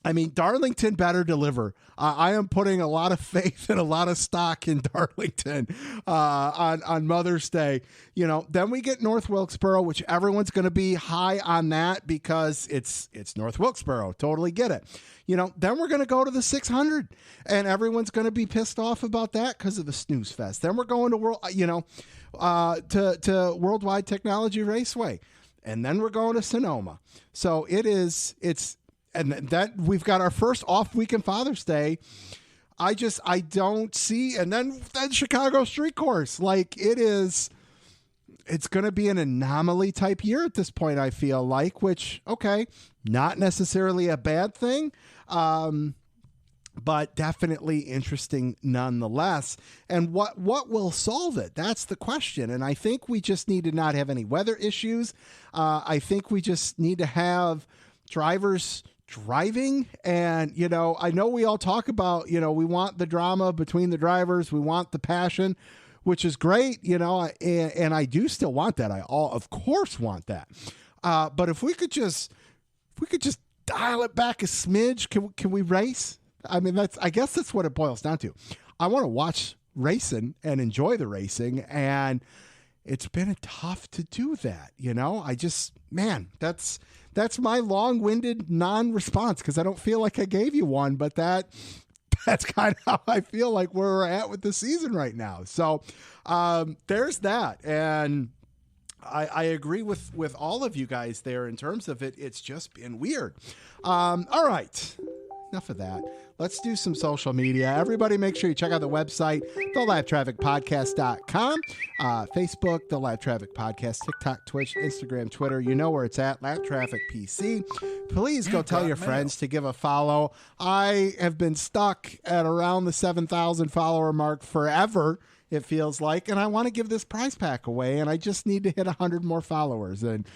I mean, Darlington better deliver. I am putting a lot of faith and a lot of stock in Darlington on Mother's Day. Then we get North Wilkesboro, which everyone's going to be high on that because it's North Wilkesboro. Totally get it. Then we're going to go to the 600 and everyone's going to be pissed off about that because of the snooze fest. Then we're going to to Worldwide Technology Raceway. And then we're going to Sonoma. So and that we've got our first off weekend Father's Day. I don't see. And then Chicago Street Course, like it's going to be an anomaly type year at this point, I feel like, which, okay, not necessarily a bad thing. But definitely interesting nonetheless. And what will solve it? That's the question. And I think we just need to not have any weather issues. I think we just need to have drivers driving. And, I know we all talk about, we want the drama between the drivers. We want the passion, which is great, and I do still want that. Of course want that. But if we could just dial it back a smidge, can we race? I mean, I guess that's what it boils down to. I want to watch racing and enjoy the racing. And it's been tough to do that. That's my long-winded non-response because I don't feel like I gave you one, but that's kind of how I feel like where we're at with the season right now. So there's that. And I agree with all of you guys there in terms of it. It's just been weird. All right. Enough of that. Let's do some social media. Everybody make sure you check out the website, thelaptrafficpodcast.com, Facebook, The Lap Traffic Podcast, TikTok, Twitch, Instagram, Twitter. You know where it's at, Lap Traffic PC. Please go tell your friends to give a follow. I have been stuck at around the 7,000 follower mark forever, it feels like, and I want to give this prize pack away, and I just need to hit 100 more followers. And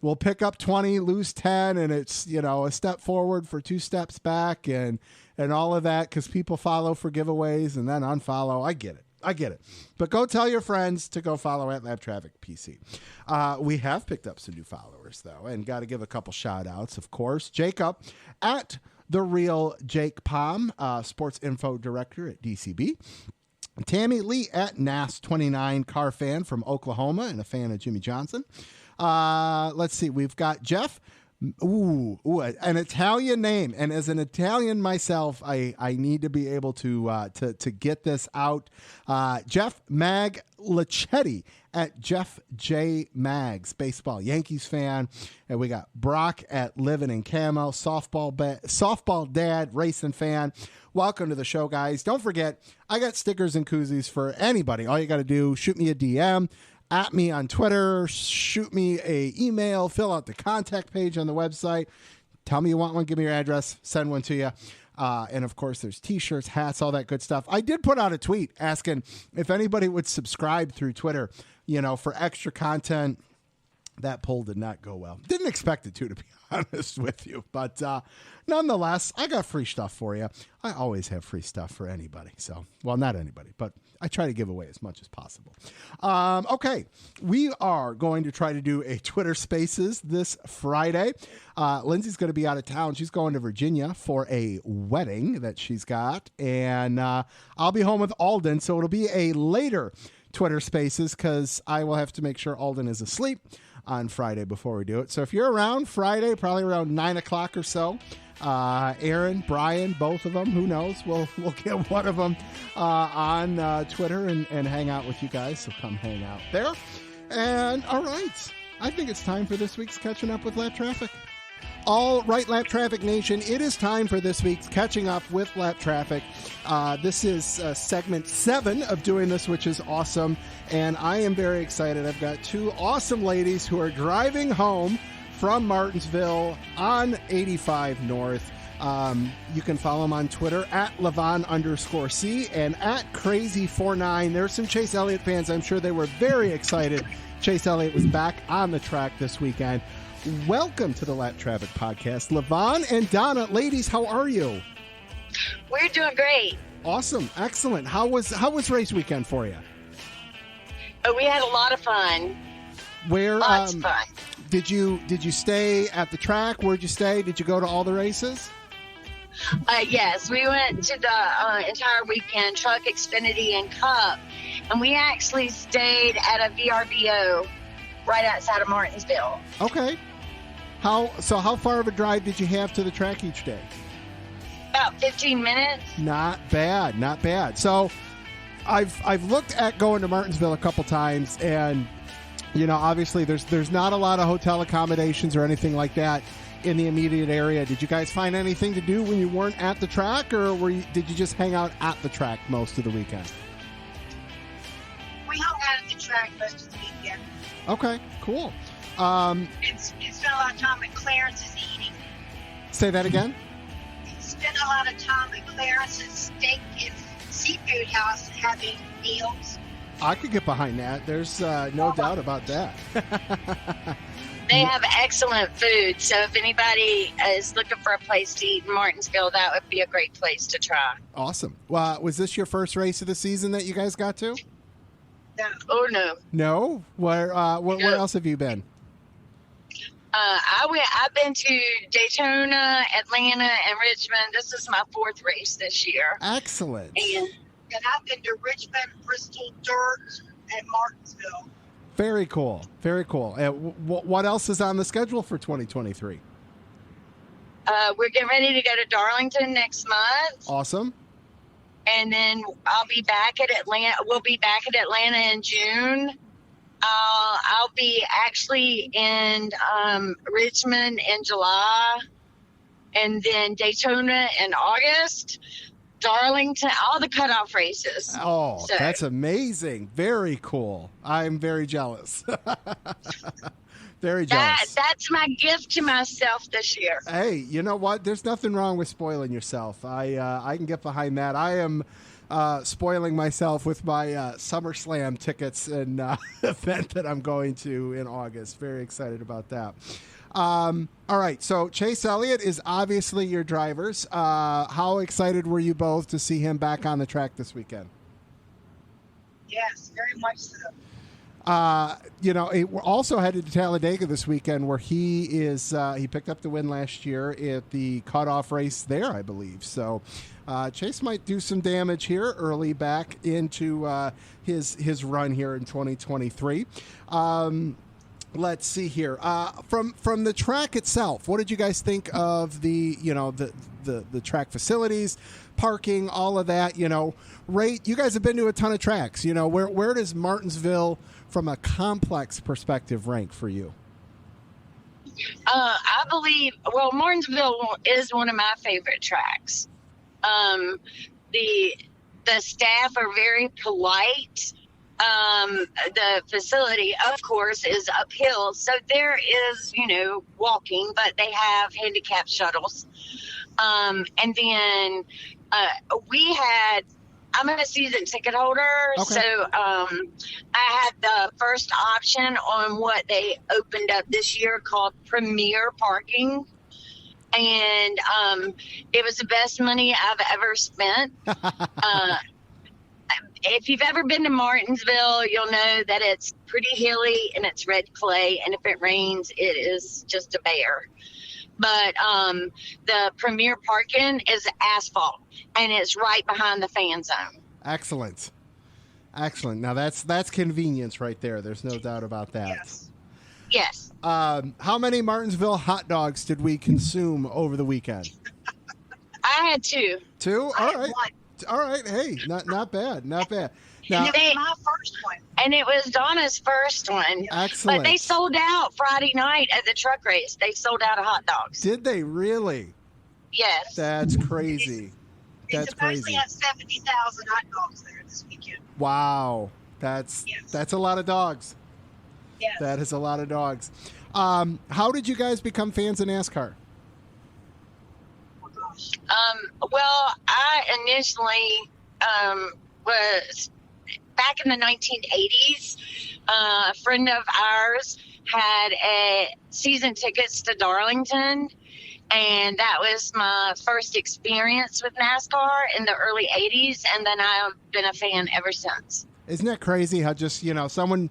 we'll pick up 20, lose 10, and it's, a step forward for 2 steps back and all of that because people follow for giveaways and then unfollow. I get it. I get it. But go tell your friends to go follow at Lab Traffic PC. We have picked up some new followers, though, and got to give a couple shout-outs, of course. Jacob at The Real Jake Palm, Sports Info Director at DCB. Tammy Lee at NAS29, car fan from Oklahoma and a fan of Jimmy Johnson. Let's see. We've got Jeff. Ooh, an Italian name. And as an Italian myself, I need to be able to get this out. Jeff Maglicetti at Jeff J. Mags, baseball Yankees fan. And we got Brock at Living in Camo, softball dad, racing fan. Welcome to the show, guys. Don't forget, I got stickers and koozies for anybody. All you got to do, shoot me a DM, at me on Twitter, shoot me a email, fill out the contact page on the website. Tell me you want one, give me your address, send one to you. And of course, there's t-shirts, hats, all that good stuff. I did put out a tweet asking if anybody would subscribe through Twitter, for extra content. That poll did not go well. Didn't expect it to be honest with you. But nonetheless, I got free stuff for you. I always have free stuff for anybody. So, well, not anybody, but I try to give away as much as possible. Okay, we are going to try to do a Twitter Spaces this Friday. Lindsay's going to be out of town. She's going to Virginia for a wedding that she's got. And I'll be home with Alden, so it'll be a later Twitter Spaces because I will have to make sure Alden is asleep on Friday before we do it. So if you're around Friday, probably around 9 o'clock or so, Aaron, Brian, both of them, who knows, we'll get one of them on Twitter and hang out with you guys. So come hang out there. And all right, I think it's time for this week's Catching Up with Lap Traffic. All right, Lap Traffic Nation, it is time for this week's Catching Up with Lap Traffic. This is segment 7 of doing this, which is awesome, and I am very excited. I've got 2 awesome ladies who are driving home from Martinsville on 85 North. You can follow them on Twitter at Levon_C and at Crazy49. There's some Chase Elliott fans. I'm sure they were very excited. Chase Elliott was back on the track this weekend. Welcome to the Lap Traffic Podcast. Levon and Donna, ladies, how are you? We're doing great. Awesome. Excellent. How was race weekend for you? We had a lot of fun. Where Lots of fun. Did you stay at the track? Where'd you stay? Did you go to all the races? Yes, we went to the entire weekend, Truck, Xfinity, and Cup, and we actually stayed at a VRBO right outside of Martinsville. Okay. How far of a drive did you have to the track each day? About 15 minutes. Not bad. So I've looked at going to Martinsville a couple times, and obviously there's not a lot of hotel accommodations or anything like that in the immediate area. Did you guys find anything to do when you weren't at the track, or did you just hang out at the track most of the weekend? We hung out at the track most of the weekend. Okay, cool. Spent a lot of time at Clarence's eating. Say that again? Spent a lot of time at Clarence's steak and seafood house having meals. I could get behind that. There's no doubt about that. They have excellent food, so if anybody is looking for a place to eat in Martinsville, that would be a great place to try. Awesome. Well, was this your first race of the season that you guys got to? No. Oh, no. No? Where else have you been? I've been to Daytona, Atlanta, and Richmond. This is my 4th race this year. Excellent. And I've been to Richmond, Bristol, Dirt, and Martinsville. Very cool. Very cool. What else is on the schedule for 2023? we're getting ready to go to Darlington next month. Awesome. And then I'll be back at Atlanta. We'll be back at Atlanta in June. I'll be actually in Richmond in July, and then Daytona in August, Darlington, all the cutoff races. Oh, so, that's amazing. Very cool. I'm very jealous. Very jealous. That's my gift to myself this year. Hey, you know what? There's nothing wrong with spoiling yourself. I can get behind that. I am spoiling myself with my SummerSlam tickets and event that I'm going to in August. Very excited about that. All right, so Chase Elliott is obviously your drivers. How excited were you both to see him back on the track this weekend? Yes, very much so. We're also headed to Talladega this weekend, where he picked up the win last year at the cutoff race there, I believe. So Chase might do some damage here early back into his run here in 2023. Let's see here. From the track itself, what did you guys think of the track facilities, parking, all of that? Rate. You guys have been to a ton of tracks. Where does Martinsville, from a complex perspective, rank for you? I believe, Martinsville is one of my favorite tracks. The staff are very polite. The facility, of course, is uphill, so there is, walking, but they have handicap shuttles. And then I'm a season ticket holder, okay. So I had the first option on what they opened up this year called Premier Parking. And it was the best money I've ever spent. If you've ever been to Martinsville, you'll know that it's pretty hilly and it's red clay. And if it rains, it is just a bear. But the Premier Parking is asphalt, and it's right behind the fan zone. Excellent. Now that's convenience right there. There's no doubt about that. Yes. How many Martinsville hot dogs did we consume over the weekend? I had two. Two? All right. Hey, not bad. Now, And it was my first one. And it was Donna's first one. Excellent. But they sold out Friday night at the truck race. They sold out of hot dogs. Did they really? Yes. That's crazy. They supposedly had 70,000 hot dogs there this weekend. Wow. That's a lot of dogs. Yes. That is a lot of dogs. How did you guys become fans of NASCAR? Oh, gosh. Well, I initially was back in the 1980s. A friend of ours had season tickets to Darlington, and that was my first experience with NASCAR in the early 80s, and then I've been a fan ever since. Isn't that crazy how just, someone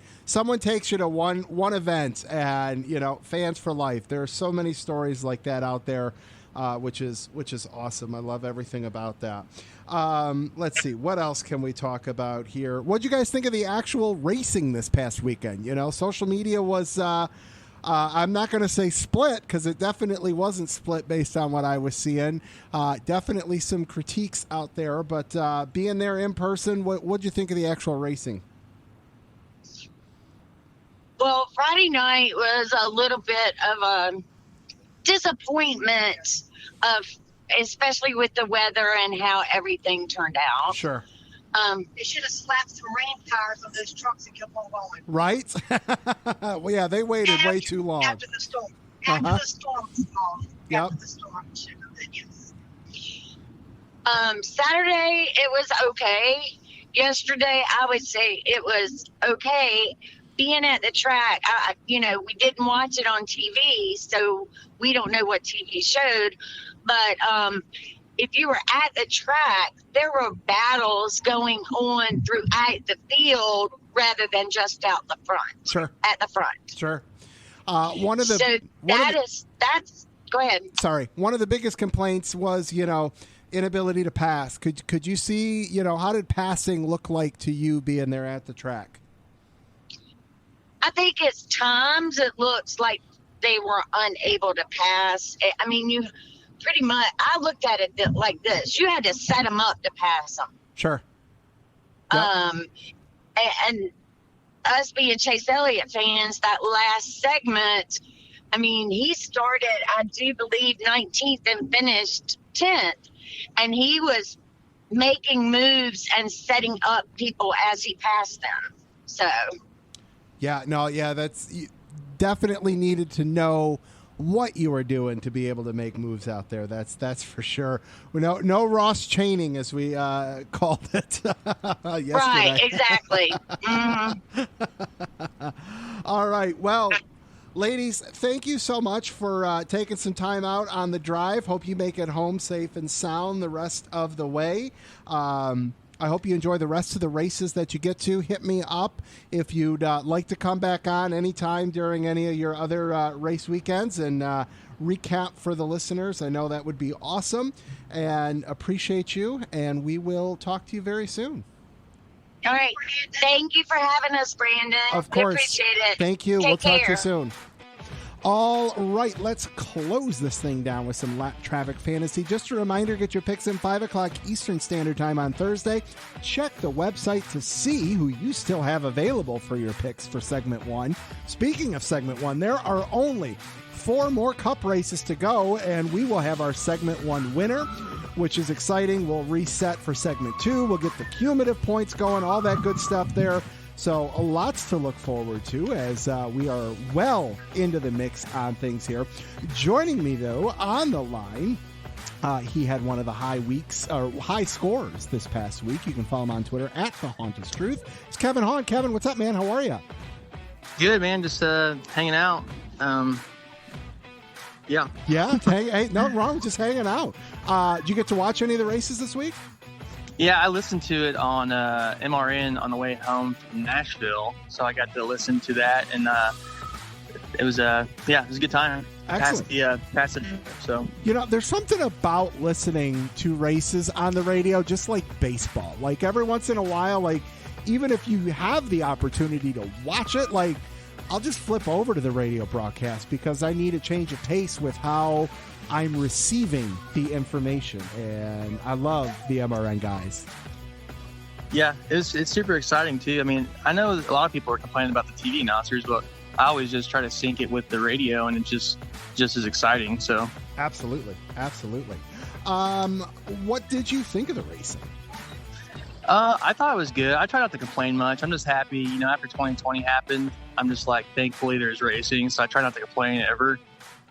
takes you to one event and, fans for life. There are so many stories like that out there, which is awesome. I love everything about that. Let's see. What else can we talk about here? What did you guys think of the actual racing this past weekend? Social media was, I'm not going to say split, because it definitely wasn't split based on what I was seeing. Definitely some critiques out there, but being there in person, what did you think of the actual racing? Well, Friday night was a little bit of a disappointment, especially with the weather and how everything turned out. Sure. They should have slapped some rain tires on those trucks and kept on going. Right? Well, yeah, they waited way too long. After the storm. After the storm was gone. Yep. After the storm, should have been, yes. Saturday, it was okay. Yesterday, I would say it was okay. Being at the track, we didn't watch it on TV, so we don't know what TV showed. But if you were at the track, there were battles going on throughout the field rather than just out the front. Sure. At the front. Sure. Go ahead. Sorry. One of the biggest complaints was, inability to pass. Could you see, how did passing look like to you being there at the track? I think at times it looks like they were unable to pass. I mean, you pretty much, I looked at it like this. You had to set them up to pass them. Sure. Yep. And us being Chase Elliott fans, that last segment, I mean, he started, I do believe, 19th and finished 10th. And he was making moves and setting up people as he passed them. So. That's definitely needed to know what you were doing to be able to make moves out there. That's for sure. No Ross chaining, as we called it yesterday. Right, exactly. Mm-hmm. All right. Well, ladies, thank you so much for taking some time out on the drive. Hope you make it home safe and sound the rest of the way. I hope you enjoy the rest of the races that you get to. Hit me up if you'd like to come back on anytime during any of your other race weekends and recap for the listeners. I know that would be awesome, and appreciate you, and we will talk to you very soon. All right. Thank you for having us, Brandon. Of course. We appreciate it. Thank you. Take We'll talk to care. you soon. All right, let's close this thing down with some lap traffic fantasy. Just a reminder, get your picks in 5 o'clock Eastern Standard Time on Thursday. Check the website to see who you still have available for your picks for Segment 1. Speaking of Segment 1, there are only 4 more Cup races to go, and we will have our Segment 1 winner, which is exciting. We'll reset for Segment 2. We'll get the cumulative points going, all that good stuff there. So lots to look forward to as we are well into the mix on things here. Joining me, though, on the line, he had one of the high scores this past week. You can follow him on Twitter at The Haunt is Truth. It's Kevin Hahn. Kevin, what's up, man? How are you? Good, man. Just hanging out. Yeah. Yeah? Hey, nothing wrong. Just hanging out. Did you get to watch any of the races this week? Yeah, I listened to it on MRN on the way home from Nashville, so I got to listen to that, and it was a good time. Excellent. Past it. So there's something about listening to races on the radio, just like baseball. Like every once in a while, like even if you have the opportunity to watch it, like I'll just flip over to the radio broadcast because I need a change of pace with how I'm receiving the information, and I love the MRN guys. yeah, it's super exciting too. I mean, I know a lot of people are complaining about the TV announcers, but I always just try to sync it with the radio, and it's just as exciting. So Absolutely. What did you think of the racing? I thought it was good. I try not to complain much. I'm just happy, after 2020 happened, I'm just like, thankfully there's racing, so I try not to complain ever.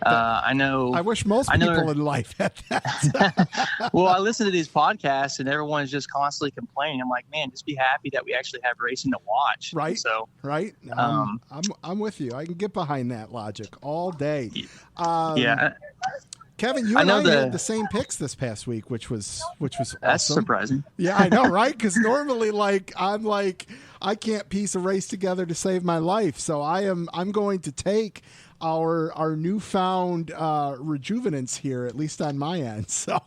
I know. I wish most people in life had that. Well, I listen to these podcasts and everyone's just constantly complaining. I'm like, man, just be happy that we actually have racing to watch. Right. So, right. I'm with you. I can get behind that logic all day. Yeah. Kevin, you and I had the same picks this past week, which was awesome. That's surprising. Yeah, I know, right? Because normally, I can't piece a race together to save my life. So I'm going to take our newfound rejuvenance here, at least on my end. So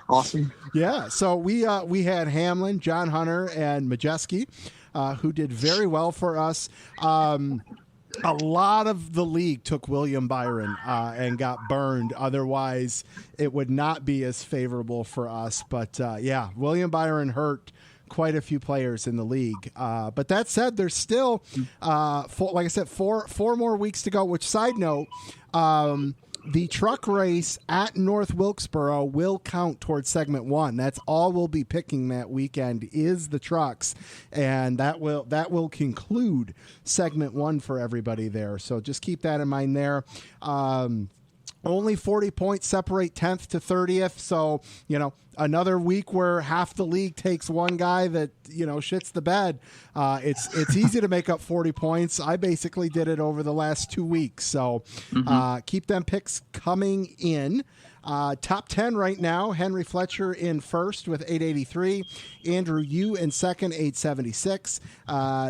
awesome. Yeah. So we had Hamlin, John Hunter, and Majeski, who did very well for us. A lot of the league took William Byron and got burned. Otherwise, it would not be as favorable for us. But William Byron hurt quite a few players in the league. But that said, there's still, four more weeks to go. Which, side note, the truck race at North Wilkesboro will count towards Segment 1. That's all we'll be picking that weekend is the trucks, and that will conclude Segment 1 for everybody there. So just keep that in mind there. Only 40 points separate 10th to 30th. So, another week where half the league takes one guy that, shits the bed. It's easy to make up 40 points. I basically did it over the last 2 weeks. So keep them picks coming in. Top 10 right now, Henry Fletcher in first with 883. Andrew Yu in second, 876.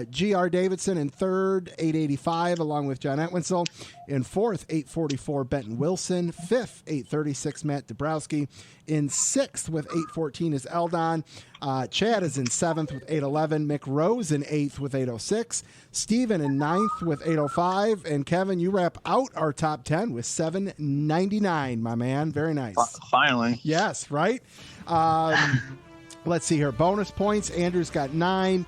G.R. Davidson in third, 885, along with John Entwistle. In fourth, 844, Benton Wilson. Fifth, 836, Matt Dabrowski. In sixth with 814 is Eldon. Chad is in seventh with 811. Mick Rose in eighth with 806. Steven in ninth with 805. And Kevin, you wrap out our top 10 with 799, my man. Very nice. Finally. Yes, right? Let's see here. Bonus points. Andrew's got 9.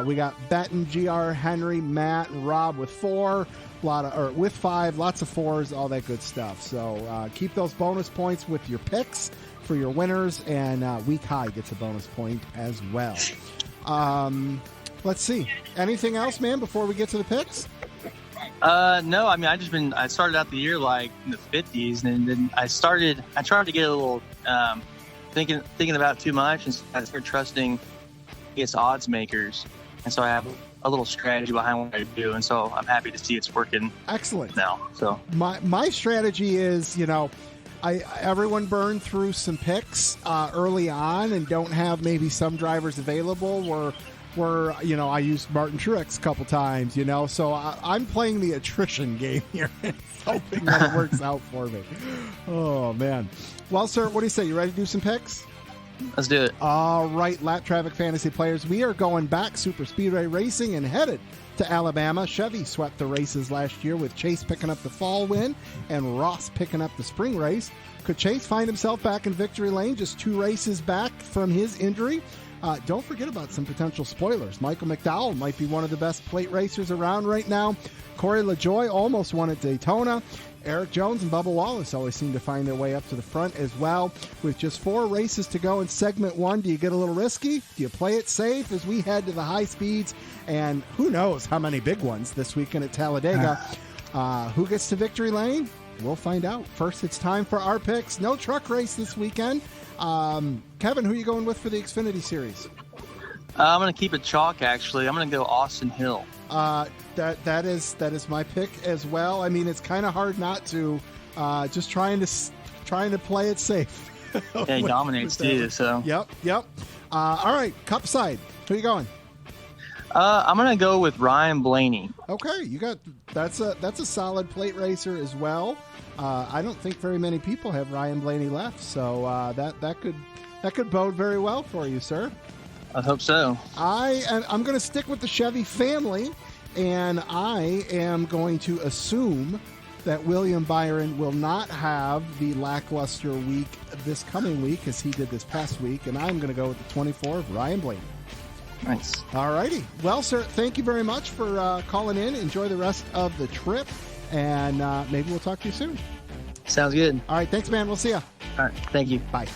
We got Benton, GR, Henry, Matt, and Rob with 4. With 5, lots of 4s, all that good stuff. So keep those bonus points with your picks for your winners, and Week High gets a bonus point as well. Let's see. Anything else, man, before we get to the picks? No, I mean, I started out the year like in the 50s, and then I tried to get a little thinking about it too much, and I started trusting its odds makers, and so I have a little strategy behind what I do, and so I'm happy to see it's working. Excellent. Now, so my strategy is, everyone burned through some picks early on and don't have maybe some drivers available where I used Martin Truex a couple times, so I'm playing the attrition game here, hoping that it works out for me. Oh, man. Well, sir, what do you say? You ready to do some picks? Let's do it. All right, Lap Traffic Fantasy players, we are going back super speedway racing and headed to Alabama. Chevy swept the races last year with Chase picking up the fall win and Ross picking up the spring race. Could Chase find himself back in victory lane just 2 races back from his injury? Don't forget about some potential spoilers. Michael McDowell might be one of the best plate racers around right now. Corey LaJoie almost won at Daytona. Eric Jones and Bubba Wallace always seem to find their way up to the front as well. With just 4 races to go in segment 1, do you get a little risky? Do you play it safe as we head to the high speeds? And who knows how many big ones this weekend at Talladega. Who gets to victory lane? We'll find out. First, it's time for our picks. No truck race this weekend. Kevin, who are you going with for the Xfinity Series? I'm going to keep it chalk, actually. I'm going to go Austin Hill. That is my pick as well. I mean, it's kind of hard not to. Just trying to play it safe. Yeah, he dominates too. So. Yep. All right, Cup side. Who are you going? I'm going to go with Ryan Blaney. Okay, you got that's a solid plate racer as well. I don't think very many people have Ryan Blaney left, so that could bode very well for you, sir. I hope so. I'm going to stick with the Chevy family, and I am going to assume that William Byron will not have the lackluster week this coming week as he did this past week, and I'm going to go with the 24 of Ryan Blaney. Nice. All righty. Well, sir, thank you very much for calling in. Enjoy the rest of the trip, and maybe we'll talk to you soon. Sounds good. All right. Thanks, man. We'll see you. All right. Thank you. Bye.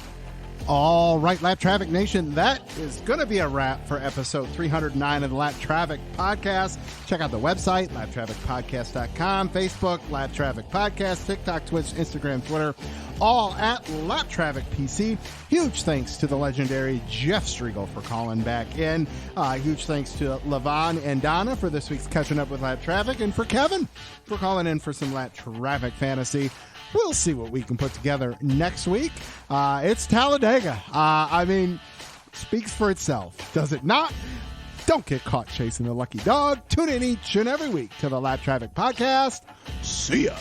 All right, Lap Traffic Nation, that is going to be a wrap for episode 309 of the Lap Traffic Podcast. Check out the website, laptrafficpodcast.com, Facebook, Lap Traffic Podcast, TikTok, Twitch, Instagram, Twitter, all at Lap Traffic PC. Huge thanks to the legendary Jeff Striegle for calling back in. Huge thanks to Levon and Donna for this week's Catching Up with Lap Traffic, and for Kevin for calling in for some Lap Traffic Fantasy. We'll see what we can put together next week. It's Talladega. I mean, speaks for itself, does it not? Don't get caught chasing the lucky dog. Tune in each and every week to the Lap Traffic Podcast. See ya.